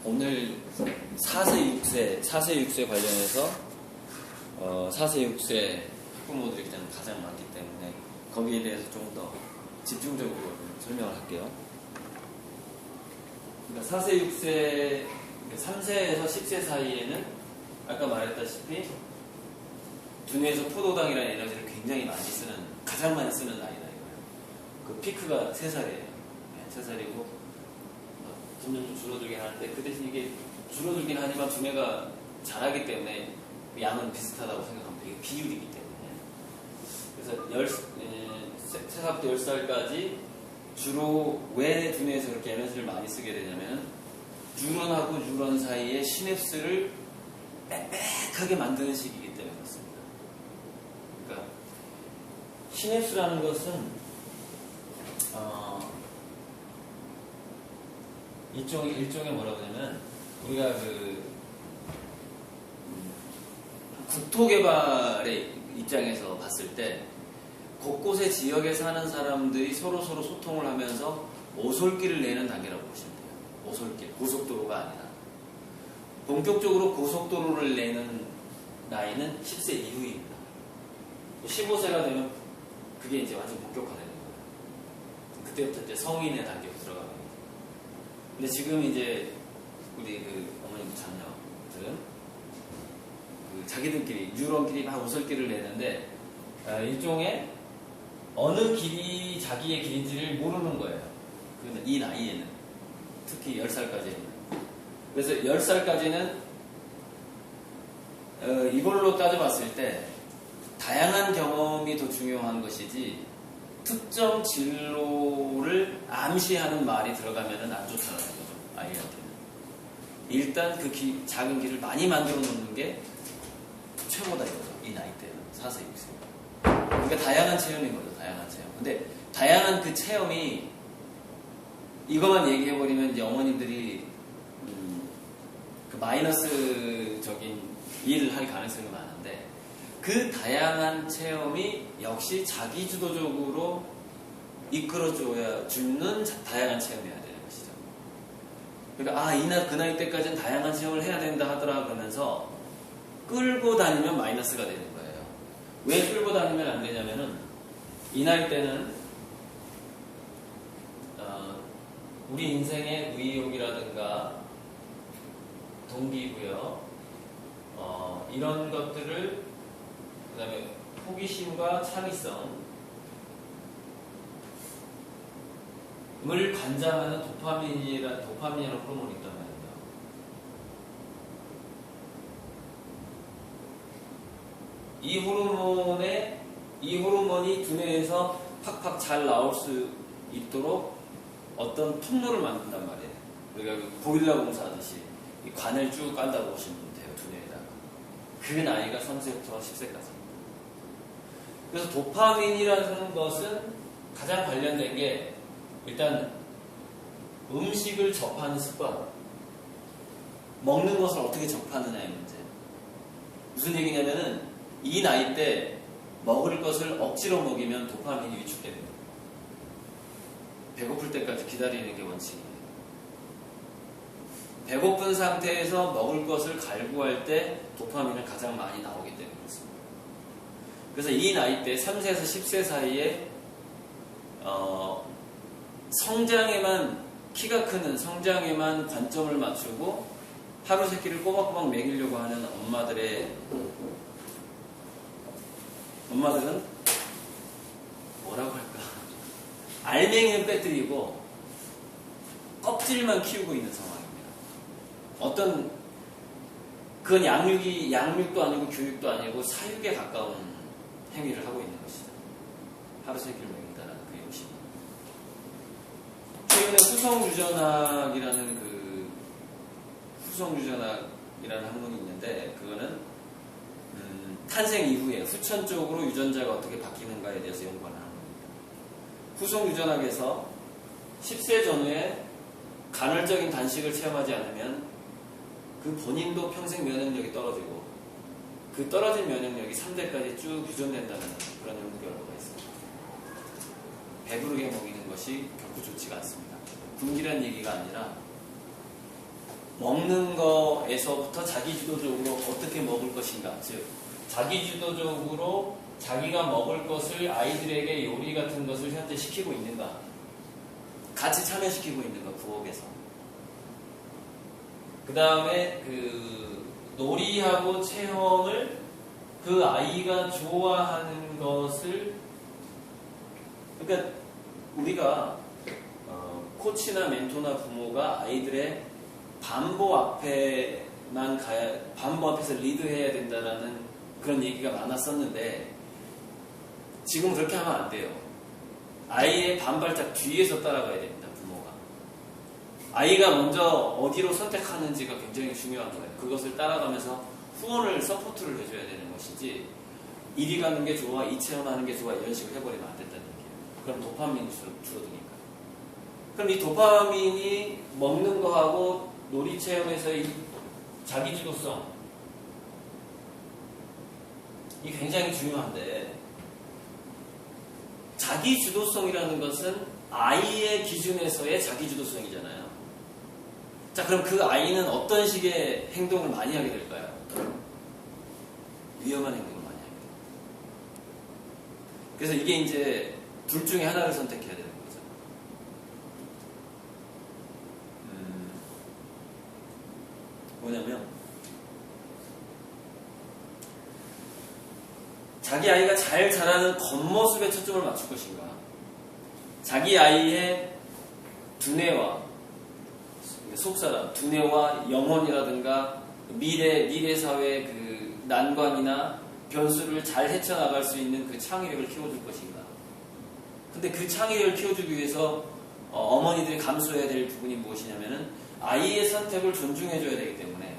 오늘 4세, 6세 관련해서 4세, 6세 학부모들이 가장 많기 때문에 거기에 대해서 좀 더 집중적으로 설명을 할게요. 그러니까 4세, 6세, 3세에서 10세 사이에는 아까 말했다시피 두뇌에서 포도당이라는 에너지를 굉장히 많이 쓰는, 가장 많이 쓰는 나이다 이거예요. 그 피크가 3살이에요. 3살이고 점점 좀 줄어들긴 하는데 그 대신 이게 줄어들긴 하지만 두뇌가 자라기 때문에 양은 비슷하다고 생각하면 돼요. 이게 비율이기 때문에. 그래서 3살부터 10살까지 주로 왜 두뇌에서 그렇게 에너지를 많이 쓰게 되냐면 뉴런하고 뉴런 사이에 시냅스를 빽빽하게 만드는 시기이기 때문에 그렇습니다. 그러니까 시냅스라는 것은 일종의 뭐라고 하냐면 우리가 국토개발의 입장에서 봤을 때 곳곳의 지역에 사는 사람들이 서로 소통을 하면서 오솔길을 내는 단계라고 보시면 돼요. 오솔길, 고속도로가 아니라. 본격적으로 고속도로를 내는 나이는 10세 이후입니다. 15세가 되면 그게 이제 완전 본격화되는 거예요. 그때부터 이제 성인의 단계로 들어가는 거죠. 근데 지금 이제 우리 어머님 자녀들은 자기들끼리 뉴런끼리 막 오솔길을 내는데 일종의 어느 길이 자기의 길인지를 모르는 거예요. 그러면 이 나이에는 특히 10살까지는. 그래서 10살까지는 이걸로 따져봤을 때 다양한 경험이 더 중요한 것이지 특정 진로를 암시하는 말이 들어가면 안 좋다는 거죠. 아이한테는. 일단 그 작은 길을 많이 만들어 놓는 게 최고다 이거죠. 이 나이 때는 4세, 6세. 그러니까 다양한 체험인 거죠. 다양한 체험. 근데 다양한 그 체험이 이것만 얘기해버리면 이제 어머님들이 그 마이너스적인 일을 할 가능성이 많은데 그 다양한 체험이 역시 자기주도적으로 이끌어줘야 주는 다양한 체험이어야 되는 것이죠. 그러니까 그 나이 때까지는 다양한 체험을 해야 된다 하더라 그러면서 끌고 다니면 마이너스가 되는 거예요. 왜 끌고 다니면 안 되냐면은 이 나이 때는 우리 인생의 의욕이라든가 동기부여 이런 것들을 그 다음에 호기심과 창의성을 관장하는 도파민이라는 호르몬이 있단 말이에요. 이 호르몬이 두뇌에서 팍팍 잘 나올 수 있도록 어떤 통로를 만든단 말이에요. 우리가 보일러 공사하듯이 이 관을 쭉 깐다고 보시면 돼요. 두뇌에다가. 그 나이가 3세부터 10세까지입니다. 그래서 도파민이라는 것은 가장 관련된 게 일단 음식을 접하는 습관, 먹는 것을 어떻게 접하느냐의 문제. 무슨 얘기냐면은 이 나이 때 먹을 것을 억지로 먹이면 도파민이 위축됩니다. 배고플 때까지 기다리는 게 원칙이에요. 배고픈 상태에서 먹을 것을 갈구할 때 도파민은 가장 많이 나오기 때문에 그렇습니다. 그래서 이 나이 때 3세에서 10세 사이에 키가 크는 성장에만 관점을 맞추고 하루 세끼를 꼬박꼬박 먹이려고 하는 엄마들은 뭐라고 할까? 알맹이는 빼뜨리고 껍질만 키우고 있는 상황입니다. 그건 양육도 아니고 교육도 아니고 사육에 가까운 행위를 하고 있는 것이죠. 하루 세끼를 먹인다는 그 욕심. 최근에 후성유전학이라는 학문이 있는데 그거는 탄생 이후에 후천적으로 유전자가 어떻게 바뀌는가에 대해서 연구하는 학문입니다. 후성유전학에서 10세 전후에 간헐적인 단식을 체험하지 않으면 그 본인도 평생 면역력이 떨어지고 그 떨어진 면역력이 3대까지 쭉 유전된다는 그런 연구 결과가 있습니다. 배부르게 먹이는 것이 결코 좋지가 않습니다. 굶기라는 얘기가 아니라 먹는 거에서부터 자기주도적으로 어떻게 먹을 것인가, 즉 자기주도적으로 자기가 먹을 것을 아이들에게 요리 같은 것을 현재 시키고 있는가, 같이 참여시키고 있는가, 부엌에서. 그 다음에 그 놀이하고 체험을 그 아이가 좋아하는 것을, 그러니까 우리가 코치나 멘토나 부모가 아이들의 반보 앞에서 리드해야 된다라는 그런 얘기가 많았었는데, 지금 그렇게 하면 안 돼요. 아이의 반발짝 뒤에서 따라가야 됩니다, 부모가. 아이가 먼저 어디로 선택하는지가 굉장히 중요한 거예요. 그것을 따라가면서 후원을, 서포트를 해줘야 되는 것이지, 이리 가는 게 좋아, 이 체험하는 게 좋아, 이런 식으로 해버리면 안 된다는 얘기예요. 그럼 도파민이 줄어드니까. 그럼 이 도파민이 먹는 거하고 놀이 체험에서의 자기주도성, 이 굉장히 중요한데, 자기주도성이라는 것은 아이의 기준에서의 자기주도성이잖아요. 자, 그럼 그 아이는 어떤 식의 행동을 많이 하게 될까요? 위험한 행동을 많이 하게 돼요. 그래서 이게 이제 둘 중에 하나를 선택해야 되는 거죠. 뭐냐면, 자기 아이가 잘 자라는 겉모습에 초점을 맞출 것인가, 자기 아이의 두뇌와, 속사람, 두뇌와 영혼이라든가 미래 사회의 그 난관이나 변수를 잘 헤쳐나갈 수 있는 그 창의력을 키워줄 것인가. 근데 그 창의력을 키워주기 위해서 어머니들이 감수해야 될 부분이 무엇이냐면은, 아이의 선택을 존중해줘야 되기 때문에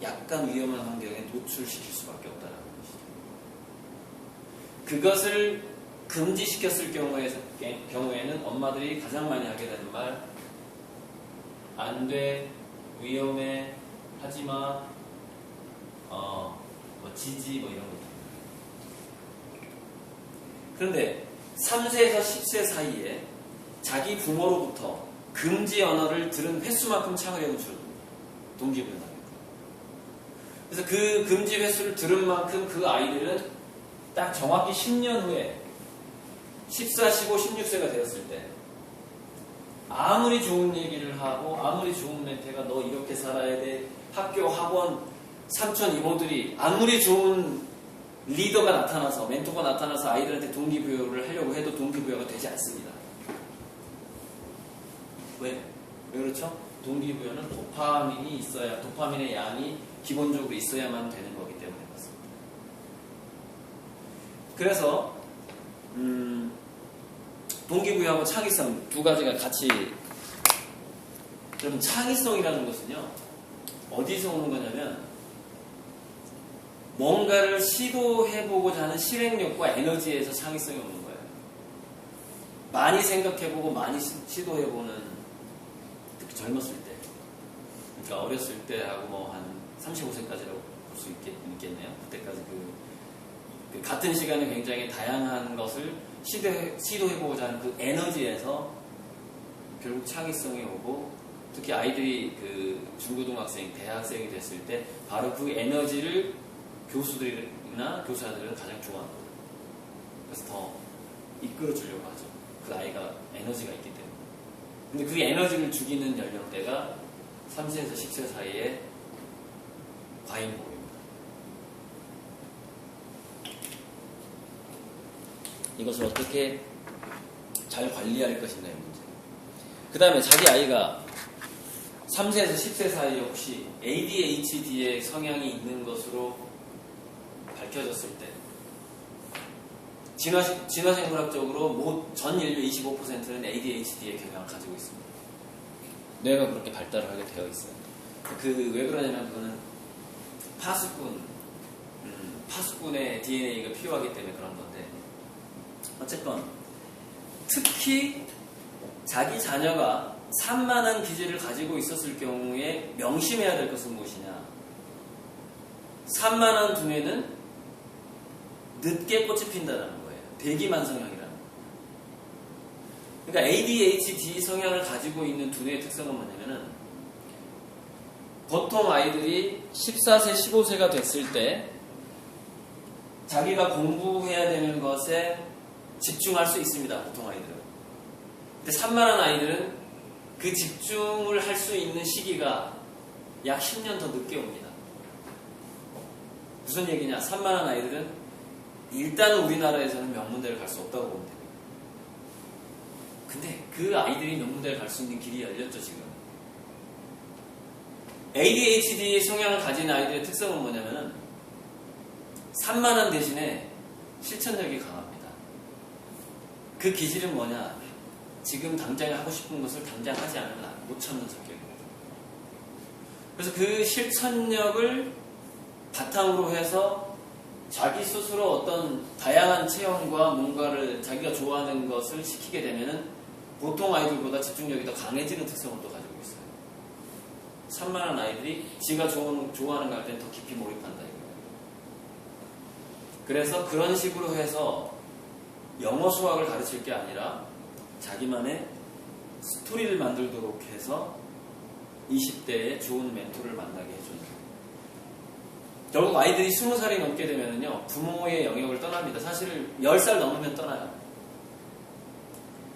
약간 위험한 환경에 노출시킬 수밖에 없다는 것이죠. 그것을 금지시켰을 경우에는 엄마들이 가장 많이 하게 되는 말, 안 돼, 위험해, 하지마, 지지, 이런 거. 그런데 3세에서 10세 사이에 자기 부모로부터 금지 언어를 들은 횟수만큼 창의력은 줄어듭니다. 동기부여나. 그래서 그 금지 횟수를 들은 만큼 그 아이들은 딱 정확히 10년 후에 14, 15, 16세가 되었을 때 아무리 좋은 얘기를 하고 아무리 좋은 멘트가 너 이렇게 살아야 돼, 학교, 학원, 삼촌, 이모들이 아무리 좋은 리더가 나타나서, 멘토가 나타나서 아이들한테 동기부여를 하려고 해도 동기부여가 되지 않습니다. 왜 그렇죠? 동기부여는 도파민이 있어야, 도파민의 양이 기본적으로 있어야만 되는 거기 때문에 그렇습니다. 그래서 동기부여하고 창의성 두 가지가 같이. 여러분, 창의성이라는 것은요, 어디서 오는 거냐면, 뭔가를 시도해보고자 하는 실행력과 에너지에서 창의성이 오는 거예요. 많이 생각해보고 많이 시도해보는, 특히 젊었을 때, 그러니까 어렸을 때하고 한 35세까지라고 볼 수 있겠네요. 그때까지 그 같은 시간에 굉장히 다양한 것을 시도해보고자 하는 그 에너지에서 결국 창의성이 오고, 특히 아이들이 그 중고등학생, 대학생이 됐을 때 바로 그 에너지를 교수들이나 교사들은 가장 좋아합니다. 그래서 더 이끌어주려고 하죠. 그 아이가 에너지가 있기 때문에. 근데 그 에너지를 죽이는 연령대가 3세에서 10세 사이에 과잉보호입니다. 이것을 어떻게 잘 관리할 것인가의 문제. 그 다음에 자기 아이가 3세에서 10세 사이에 혹시 ADHD의 성향이 있는 것으로 밝혀졌을 때, 진화생물학적으로 전 인류 25%는 ADHD의 경향을 가지고 있습니다. 뇌가 그렇게 발달을 하게 되어 있어요. 왜 그러냐면 그거는 파수꾼의 DNA가 필요하기 때문에 그런 건데, 어쨌건 특히 자기 자녀가 산만한 기질을 가지고 있었을 경우에 명심해야 될 것은 무엇이냐. 산만한 두뇌는 늦게 꽃이 핀다는 거예요. 대기만성형이라는 거예요. 그러니까 ADHD 성향을 가지고 있는 두뇌의 특성은 뭐냐면은 보통 아이들이 14세, 15세가 됐을 때 자기가 공부해야 되는 것에 집중할 수 있습니다. 보통 아이들은. 근데 산만한 아이들은 그 집중을 할 수 있는 시기가 약 10년 더 늦게 옵니다. 무슨 얘기냐? 산만한 아이들은 일단은 우리나라에서는 명문대를 갈 수 없다고 보면 됩니다. 근데 그 아이들이 명문대를 갈 수 있는 길이 열렸죠, 지금. ADHD 성향을 가진 아이들의 특성은 뭐냐면은 산만한 대신에 실천력이 강합니다. 그 기질은 뭐냐? 지금 당장 하고 싶은 것을 당장 하지 않으면 못 참는 성격입니다. 그래서 그 실천력을 바탕으로 해서 자기 스스로 어떤 다양한 체험과 뭔가를 자기가 좋아하는 것을 시키게 되면은 보통 아이들보다 집중력이 더 강해지는 특성을 또 가지고 있어요. 산만한 아이들이 지가 좋아하는 거 할 때는 더 깊이 몰입한다 이거예요. 그래서 그런 식으로 해서 영어 수학을 가르칠 게 아니라 자기만의 스토리를 만들도록 해서 20대에 좋은 멘토를 만나게 해주는 거예요. 결국 아이들이 20살이 넘게 되면은요, 부모의 영역을 떠납니다. 사실 10살 넘으면 떠나요.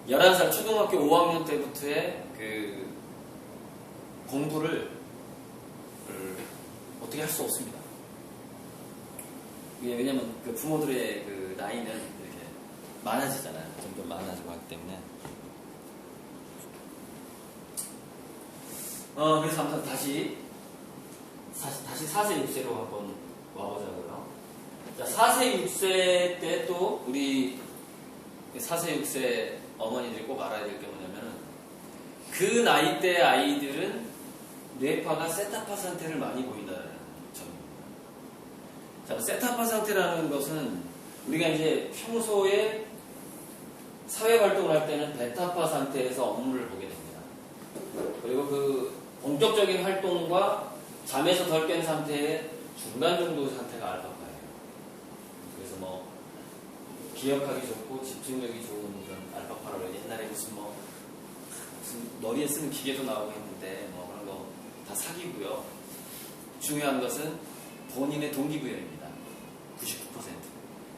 11살 초등학교 5학년 때부터의 그 공부를 어떻게 할 수 없습니다. 왜냐면 그 부모들의 그 나이는 이렇게 많아지잖아요. 점점 많아지고 하기 때문에. 그래서 아무튼 다시 4세 6세로 한번 와보자고요. 자, 4세 6세 때 또 우리 4세 6세 어머니들이 꼭 알아야 될 게 뭐냐면은 그 나이대 아이들은 뇌파가 세타파 상태를 많이 보인다는 점입니다. 자, 세타파 상태라는 것은 우리가 이제 평소에 사회 활동을 할 때는 베타파 상태에서 업무를 보게 됩니다. 그리고 그 본격적인 활동과 잠에서 덜 깬 상태의 중간 정도 상태가 알파파예요. 그래서 뭐 기억하기 좋고 집중력이 좋은 그런 알파파라고 옛날에 무슨 머리에 쓰는 기계도 나오고 했는데 뭐 그런 거 다 사기고요. 중요한 것은 본인의 동기부여입니다. 99%.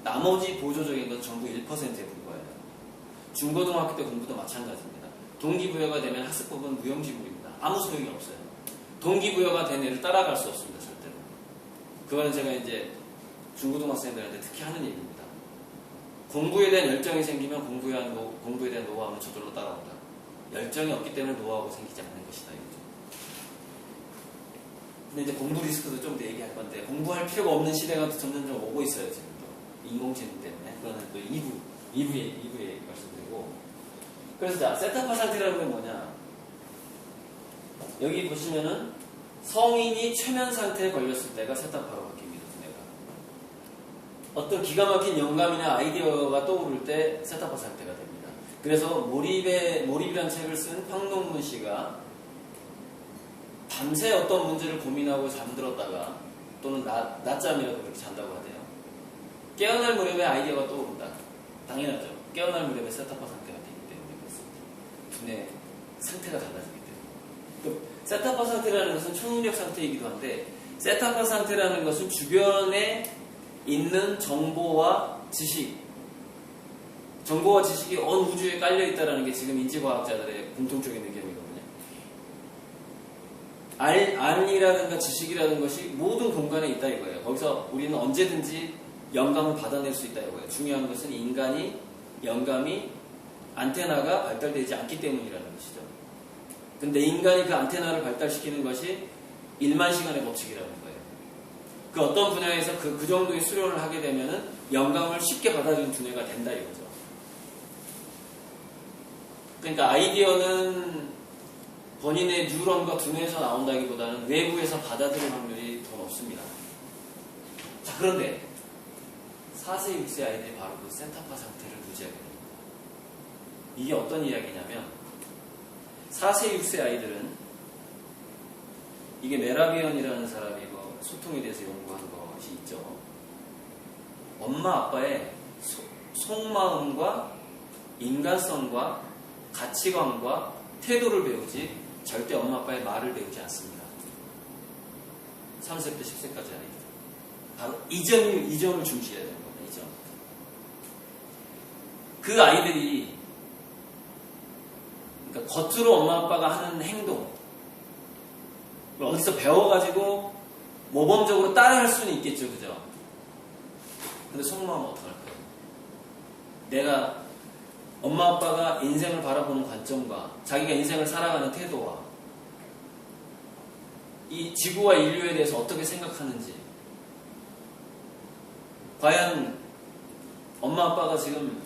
나머지 보조적인 건 전부 1%에 불과해요. 중고등학교 때 공부도 마찬가지입니다. 동기부여가 되면 학습법은 무용지물입니다. 아무 소용이 없어요. 동기부여가 된 애를 따라갈 수 없습니다. 절대로. 그거는 제가 이제 중고등학생들한테 특히 하는 얘기입니다. 공부에 대한 열정이 생기면 공부에 대한 노하우는 저절로 따라온다. 열정이 없기 때문에 노하우가 생기지 않는 것이다. 이거죠. 근데 이제 공부 리스크도 좀 더 얘기할 건데 공부할 필요가 없는 시대가 점점 오고 있어요. 지금도. 인공지능 때문에. 그거는 또 2부에 말씀드리고. 그래서 자, 세타파 상태라는 건 뭐냐? 여기 보시면은 성인이 최면 상태에 걸렸을 때가 세타파로 바뀝니다. 두뇌가. 어떤 기가 막힌 영감이나 아이디어가 떠오를 때 세타파 상태가 됩니다. 그래서 몰입이라는 책을 쓴 황동문 씨가 밤새 어떤 문제를 고민하고 잠들었다가 또는 낮잠이라도 그렇게 잔다고 하대요. 깨어날 무렵에 아이디어가 떠오른다. 당연하죠. 깨어날 무렵에 세타파 상태가 되기 때문에 그렇습니다. 두뇌 상태가 달라지기 때문에. 세타파 상태라는 것은 초능력 상태이기도 한데 세타파 상태라는 것은 주변에 있는 정보와 지식이 온 우주에 깔려있다는 게 지금 인지과학자들의 공통적인 의견이거든요. 알이라든가 지식이라는 것이 모든 공간에 있다 이거예요. 거기서 우리는 언제든지 영감을 받아낼 수 있다 이거예요. 중요한 것은 영감이 안테나가 발달되지 않기 때문이라는 것이죠. 근데 인간이 그 안테나를 발달시키는 것이 1만 시간의 법칙이라는 거예요. 그 어떤 분야에서 그 정도의 수련을 하게 되면은 영감을 쉽게 받아주는 두뇌가 된다 이거죠. 그러니까 아이디어는 본인의 뉴런과 두뇌에서 나온다기보다는 외부에서 받아들일 확률이 더 높습니다. 자, 그런데 4세, 6세 아이들이 바로 그 세타파 상태를 유지하게 됩니다. 이게 어떤 이야기냐면 4세, 6세 아이들은 이게 메라비언이라는 사람이 소통에 대해서 연구한 것이 있죠. 엄마 아빠의 속마음과 인간성과 가치관과 태도를 배우지 절대 엄마 아빠의 말을 배우지 않습니다. 3세부터 10세까지 아이들. 바로 이 점을 중시해야 되는 겁니다. 이 점. 그 아이들이 그러니까 겉으로 엄마 아빠가 하는 행동 어디서 배워가지고 모범적으로 따라할 수는 있겠죠. 그죠? 근데 속마음은 어떡할까요? 내가 엄마 아빠가 인생을 바라보는 관점과 자기가 인생을 살아가는 태도와 이 지구와 인류에 대해서 어떻게 생각하는지 과연 엄마 아빠가 지금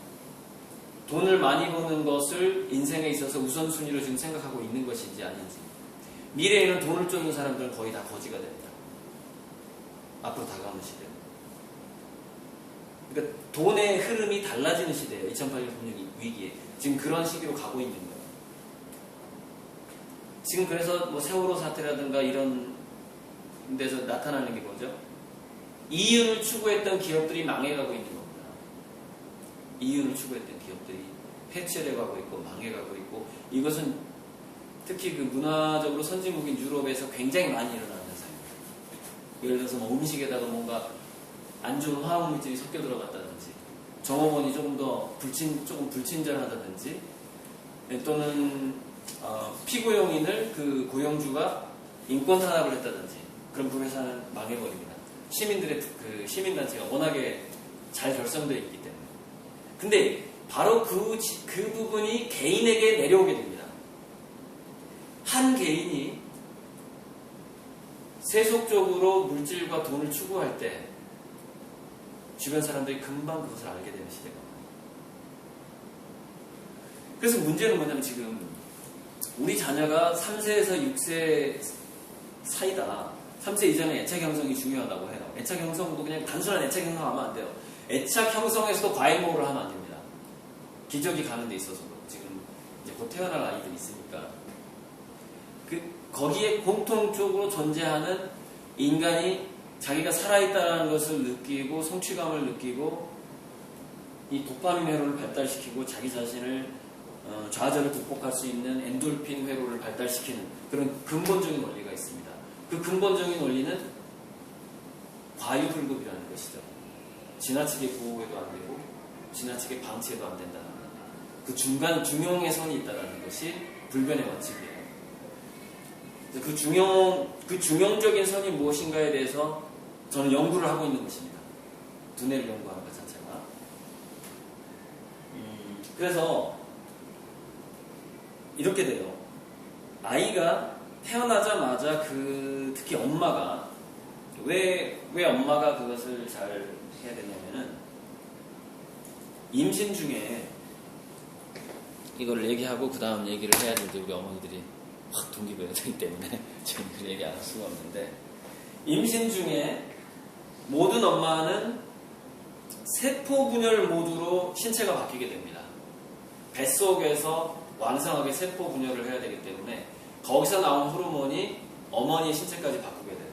돈을 많이 버는 것을 인생에 있어서 우선순위로 지금 생각하고 있는 것인지 아닌지 미래에는 돈을 쫓는 사람들은 거의 다 거지가 됩니다. 앞으로 다가오는 시대. 그러니까 돈의 흐름이 달라지는 시대예요. 2008년 금융 위기에. 지금 그런 시기로 가고 있는 거예요. 지금 그래서 뭐 세월호 사태라든가 이런 데서 나타나는 게 뭐죠? 이윤을 추구했던 기업들이 망해가고 있는 겁니다. 이윤을 추구했던 기업들이 해체돼가고 있고 망해가고 있고 이것은 특히 그 문화적으로 선진국인 유럽에서 굉장히 많이 일어나는 현상입니다. 예를 들어서 뭐 음식에다가 뭔가 안 좋은 화학물질이 섞여 들어갔다든지 정어머니 조금 불친절하다든지 또는 피고용인을 그 고용주가 인권 탄압을 했다든지 그럼 그 회사는 망해버립니다. 시민들의 그 시민단체가 워낙에 잘 결성되어 있기 때문에. 근데 바로 그 부분이 개인에게 내려오게 됩니다. 한 개인이 세속적으로 물질과 돈을 추구할 때 주변 사람들이 금방 그것을 알게 되는 시대가 와요. 그래서 문제는 뭐냐면 지금 우리 자녀가 3세에서 6세 사이다. 3세 이전에 애착 형성이 중요하다고 해요. 애착 형성도 그냥 단순한 애착 형성하면 안 돼요. 애착 형성에서도 과잉보호를 하면 안 됩니다. 기저귀 가는 데 있어서도 지금 이제 곧 태어날 아이들이 있으니까 거기에 공통적으로 존재하는 인간이 자기가 살아있다는 것을 느끼고 성취감을 느끼고 이 도파민 회로를 발달시키고 자기 자신을 좌절을 극복할 수 있는 엔돌핀 회로를 발달시키는 그런 근본적인 원리가 있습니다. 그 근본적인 원리는 과유불급이라는 것이죠. 지나치게 보호해도 안 되고 지나치게 방치해도 안 된다는 그 중간 중용의 선이 있다는 것이 불변의 원칙이에요. 그 중용적인 선이 무엇인가에 대해서 저는 연구를 하고 있는 것입니다. 두뇌를 연구하는 것 자체가. 그래서 이렇게 돼요. 아이가 태어나자마자 특히 엄마가 왜 엄마가 그것을 잘 해야 되냐면은 임신 중에 이걸 얘기하고 그 다음 얘기를 해야 되는데 우리 어머니들이 확 동기부여가 되기 때문에 저는 그 얘기 안 할 수가 없는데 임신 중에 모든 엄마는 세포 분열 모드로 신체가 바뀌게 됩니다. 뱃속에서 왕성하게 세포 분열을 해야 되기 때문에 거기서 나온 호르몬이 어머니의 신체까지 바꾸게 돼요.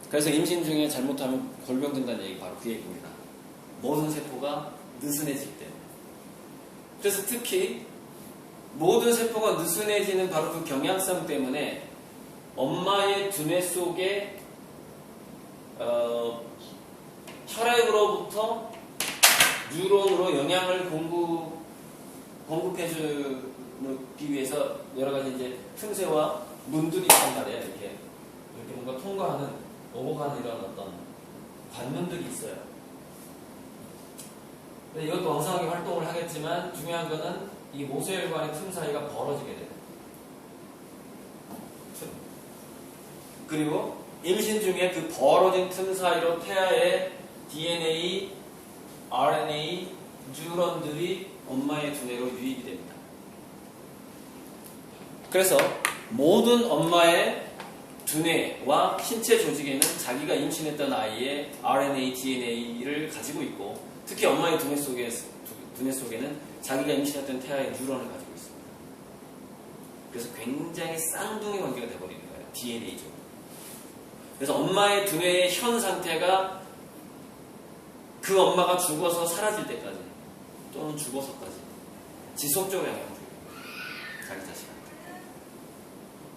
그래서 임신 중에 잘못하면 골병 든다는 얘기 바로 그 얘기입니다. 모든 세포가 느슨해지기 때문에. 그래서 특히 모든 세포가 느슨해지는 바로 그 경향성 때문에 엄마의 두뇌 속에 혈액으로부터 뉴런으로 영양을 공급해주기 위해서 여러 가지 이제 틈새와 문들이 있단 말이에요. 이렇게 뭔가 통과하는 오고가는 이런 어떤 관문들이 있어요. 근데 이것도 왕성하게 활동을 하겠지만 중요한 거는 이 모세혈관의 틈 사이가 벌어지게 돼요. 그리고 임신 중에 그 벌어진 틈 사이로 태아의 DNA, RNA, 뉴런들이 엄마의 두뇌로 유입이 됩니다. 그래서 모든 엄마의 두뇌와 신체 조직에는 자기가 임신했던 아이의 RNA, DNA를 가지고 있고 특히 엄마의 두뇌 속에는 자기가 임신했던 태아의 뉴런을 가지고 있습니다. 그래서 굉장히 쌍둥이 관계가 되어버리는 거예요. DNA적으로. 그래서 엄마의 두뇌의 현 상태가 그 엄마가 죽어서 사라질 때까지 또는 죽어서까지 지속적으로 영향을 줘요.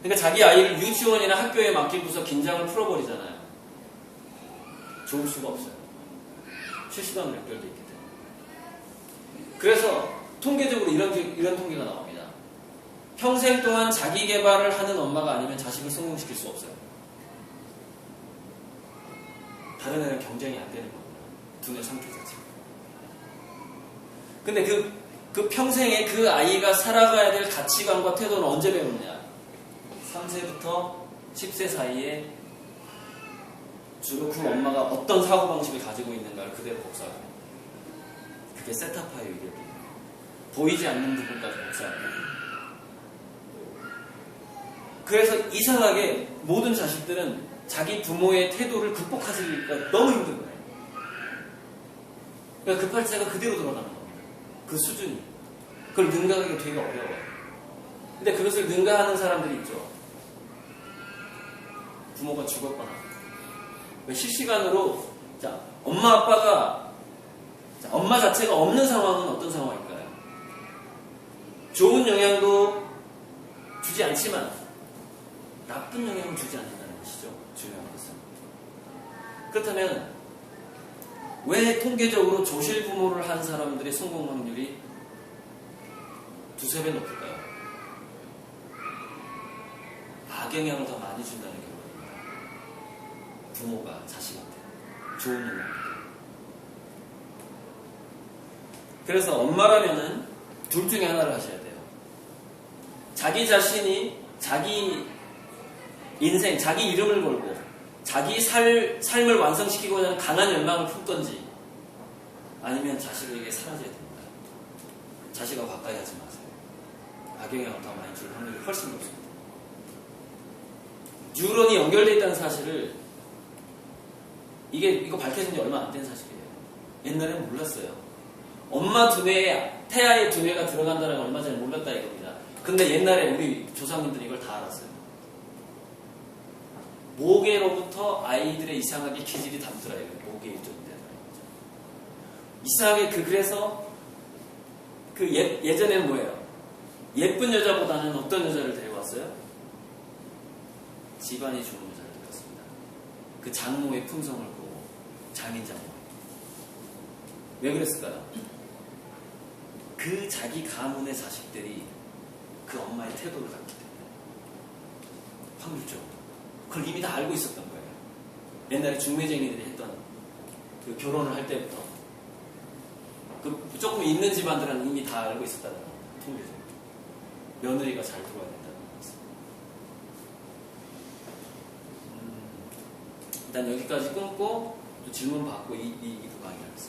그러니까 자기 아이를 유치원이나 학교에 맡기고서 긴장을 풀어버리잖아요. 좋을 수가 없어요. 실시간으로 연결되어 있기 때문에. 그래서 통계적으로 이런 통계가 나옵니다. 평생 동안 자기 개발을 하는 엄마가 아니면 자식을 성공시킬 수 없어요. 다른 애랑 경쟁이 안 되는 겁니다. 두뇌 상태 자체가. 근데 그 평생에 그 아이가 살아가야 될 가치관과 태도는 언제 배우느냐? 3세부터 10세 사이에 주로 그 엄마가 어떤 사고방식을 가지고 있는가를 그대로 복사하고, 그게 세타파의 위력이에요. 보이지 않는 부분까지 복사하고. 그래서 이상하게 모든 자식들은 자기 부모의 태도를 극복하기가 너무 힘든 거예요. 그러니까 급발자가 그대로 돌아가는 겁니다. 그 수준이. 그걸 능가하기가 되게 어려워요. 근데 그것을 능가하는 사람들이 있죠. 부모가 죽었거나. 실시간으로, 자, 엄마 자체가 없는 상황은 어떤 상황일까요? 좋은 영향도 주지 않지만 나쁜 영향을 주지 않는다는 것이죠. 중요한 것은. 그렇다면 왜 통계적으로 조실 부모를 한 사람들의 성공 확률이 두세 배 높을까요? 악영향을 더 많이 준다는 결과입니다. 부모가 자식한테 좋은 영향을. 그래서 엄마라면은 둘 중에 하나를 하셔야 돼요. 자기 자신이 자기 인생, 자기 이름을 걸고 자기 삶을 완성시키고자 하는 강한 열망을 품던지, 아니면 자식에게 사라져야 됩니다. 자식하고 가까이 하지 마세요. 악영향을 더 많이 줄 확률이 훨씬 높습니다. 뉴런이 연결되어 있다는 사실을, 이거 밝혀진 지 얼마 안 된 사실이에요. 옛날에는 몰랐어요. 엄마 두뇌에, 태아의 두뇌가 들어간다는 걸 얼마 전에 몰랐다 이겁니다. 근데 옛날에 우리 조상님들이 이걸 다 알았어요. 모계로부터 아이들의 이상하게 기질이 담더라고요. 모계 유전자라는 거죠. 이상하게 그래서 예전에는 뭐예요? 예쁜 여자보다는 어떤 여자를 데려왔어요? 집안이 좋은 여자를 데려왔습니다. 그 장모의 품성을 보고, 장인장모. 왜 그랬을까요? 그 자기 가문의 자식들이 그 엄마의 태도를 갖기 때문에. 확률적으로. 그걸 이미 다 알고 있었던 거예요. 옛날에 중매쟁이들이 했던 그 결혼을 할 때부터. 조금 있는 집안들은 이미 다 알고 있었다는 겁니다. 통계적으로. 며느리가 잘 들어와야 된다는 것을. 일단 여기까지 끊고 또 질문 받고 이 강의를 하겠습니다.